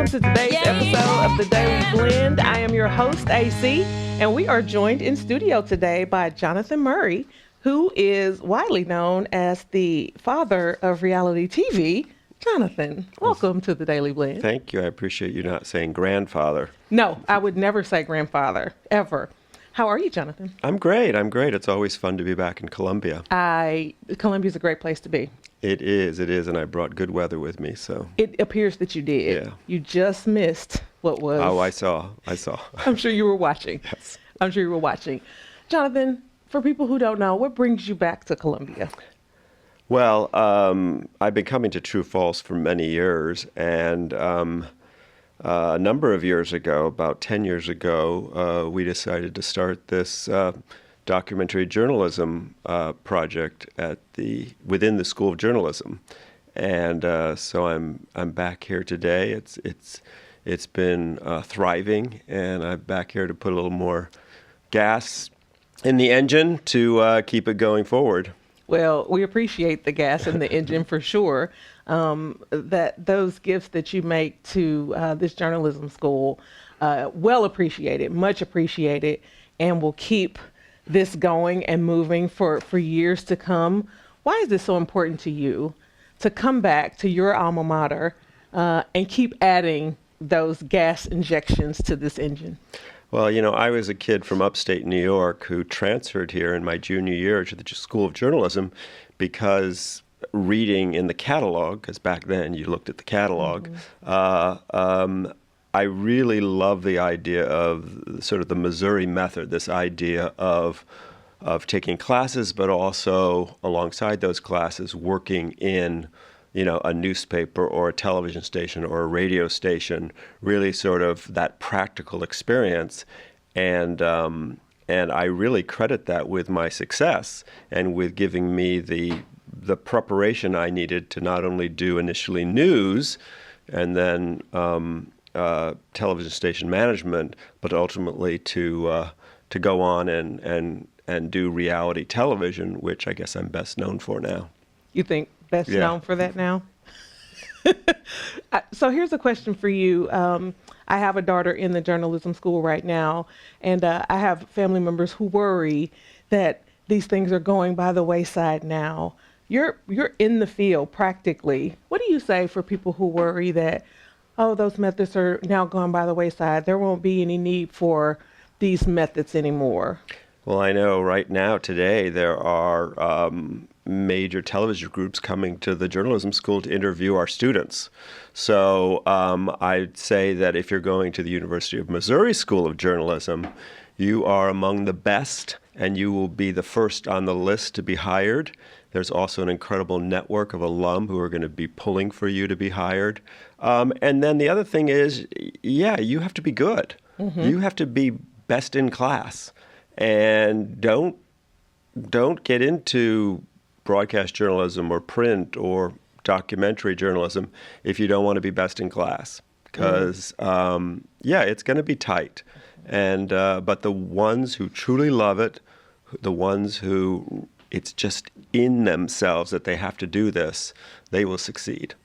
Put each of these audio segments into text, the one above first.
welcome to today's episode of The Daily Blend. I am your host, AC, and we are joined in studio today by Jonathan Murray, who is widely known as the father of reality TV. Jonathan, welcome to The Daily Blend. Thank you. I appreciate you not saying grandfather. No, I would never say grandfather, ever. How are you, Jonathan? I'm great. It's always fun to be back in Colombia. Columbia's a great place to be. It is, and I brought good weather with me, so. It appears that you did. Yeah. You just missed what was. Oh, I saw. I'm sure you were watching. Yes. I'm sure you were watching. Jonathan, for people who don't know, what brings you back to Colombia? Well, I've been coming to True False for many years, and a number of years ago, about 10 years ago, we decided to start this documentary journalism project within the School of Journalism, and so I'm back here today. It's been thriving, and I'm back here to put a little more gas in the engine to keep it going forward. Well, we appreciate the gas in the engine for sure. That those gifts that you make to this journalism school, well appreciated, much appreciated, and will keep this going and moving for years to come. Why is this so important to you to come back to your alma mater and keep adding those gas injections to this engine? Well, I was a kid from upstate New York who transferred here in my junior year to the School of Journalism because reading in the catalog, because back then you looked at the catalog, I really love the idea of sort of the Missouri method, this idea of taking classes, but also alongside those classes working in a newspaper or a television station or a radio station, really sort of that practical experience. And I really credit that with my success and with giving me the preparation I needed to not only do initially news and then television station management, but ultimately to go on and do reality television, which I guess I'm best known for now. You think best known for that now? So here's a question for you. I have a daughter in the journalism school right now, and I have family members who worry that these things are going by the wayside now. You're in the field practically. What do you say for people who worry that, those methods are now gone by the wayside? There won't be any need for these methods anymore. Well, I know right now, today, there are major television groups coming to the journalism school to interview our students. So I'd say that if you're going to the University of Missouri School of Journalism, you are among the best, and you will be the first on the list to be hired. There's also an incredible network of alum who are going to be pulling for you to be hired. And then the other thing is, you have to be good. Mm-hmm. You have to be best in class. And don't get into broadcast journalism or print or documentary journalism if you don't want to be best in class, because it's going to be tight. And but the ones who truly love it, the ones who it's just in themselves that they have to do this, they will succeed.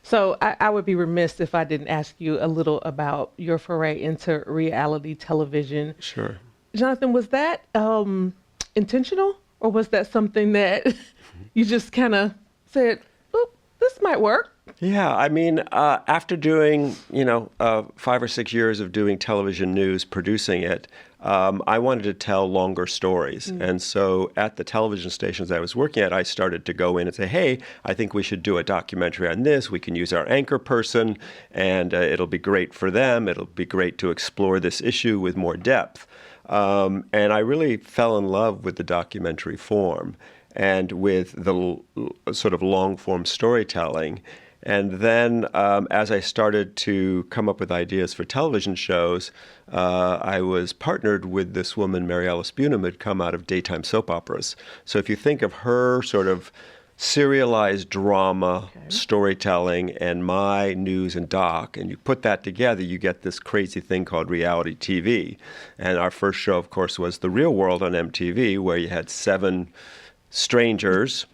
So I would be remiss if I didn't ask you a little about your foray into reality television. Sure. Jonathan, was that intentional, or was that something that you just kind of said, this might work? Yeah, I mean, after doing, 5 or 6 years of doing television news, producing it, I wanted to tell longer stories. And so at the television stations I was working at, I started to go in and say, hey, I think we should do a documentary on this. We can use our anchor person, and it'll be great for them. It'll be great to explore this issue with more depth. And I really fell in love with the documentary form and with the sort of long-form storytelling. And then as I started to come up with ideas for television shows, I was partnered with this woman, Mary Alice Bunham, who had come out of daytime soap operas. So if you think of her sort of serialized drama, storytelling, and my news and doc, and you put that together, you get this crazy thing called reality TV. And our first show, of course, was The Real World on MTV, where you had 7 strangers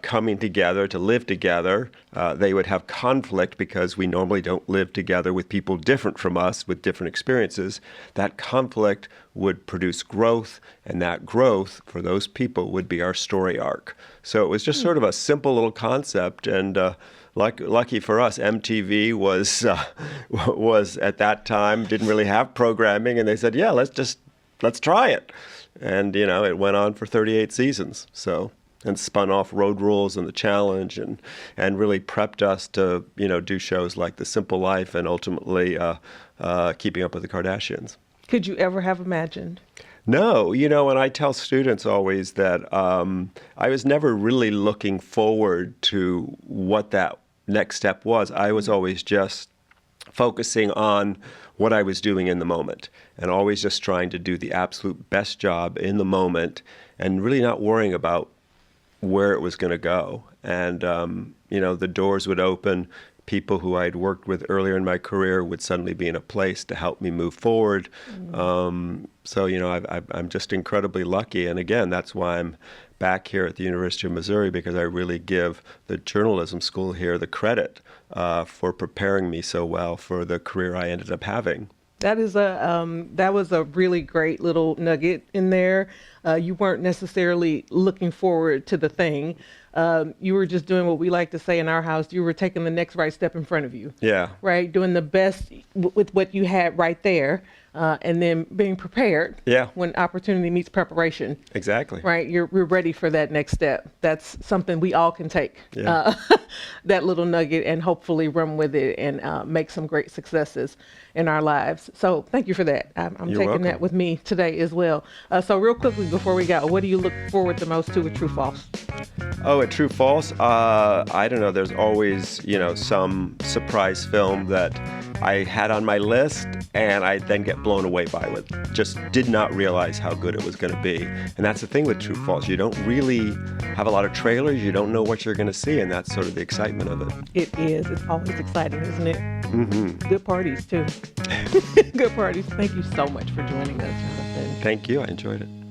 coming together to live together. They would have conflict because we normally don't live together with people different from us with different experiences. That conflict would produce growth, and that growth for those people would be our story arc. So it was just sort of a simple little concept, and lucky for us, MTV was at that time didn't really have programming, and they said, "Yeah, let's try it," and it went on for 38 seasons. So. And spun off Road Rules and The Challenge, and really prepped us to do shows like The Simple Life, and ultimately Keeping Up with the Kardashians. Could you ever have imagined? No, and I tell students always that I was never really looking forward to what that next step was. I was always just focusing on what I was doing in the moment, and always just trying to do the absolute best job in the moment, and really not worrying about where it was going to go. And, the doors would open. People who I'd worked with earlier in my career would suddenly be in a place to help me move forward. So, I'm just incredibly lucky. And again, that's why I'm back here at the University of Missouri, because I really give the journalism school here the credit for preparing me so well for the career I ended up having. That was a really great little nugget in there. You weren't necessarily looking forward to the thing. You were just doing what we like to say in our house. You were taking the next right step in front of you. Yeah. Right? Doing the best with what you had right there, and then being prepared. Yeah. When opportunity meets preparation. Exactly. Right? We're ready for that next step. That's something we all can take. Yeah. That little nugget, and hopefully run with it and make some great successes in our lives. So thank you for that. I'm You're taking welcome. that with me today as well. So real quickly before we go, what do you look forward the most to with True False? Oh, at True False, I don't know. There's always, some surprise film that I had on my list, and I then get blown away by it. Just did not realize how good it was going to be. And that's the thing with True False. You don't really have a lot of trailers. You don't know what you're going to see, and that's sort of the excitement of it. It is. It's always exciting, isn't it? Mm-hmm. Good parties, too. Good parties. Thank you so much for joining us, Jonathan. Thank you. I enjoyed it.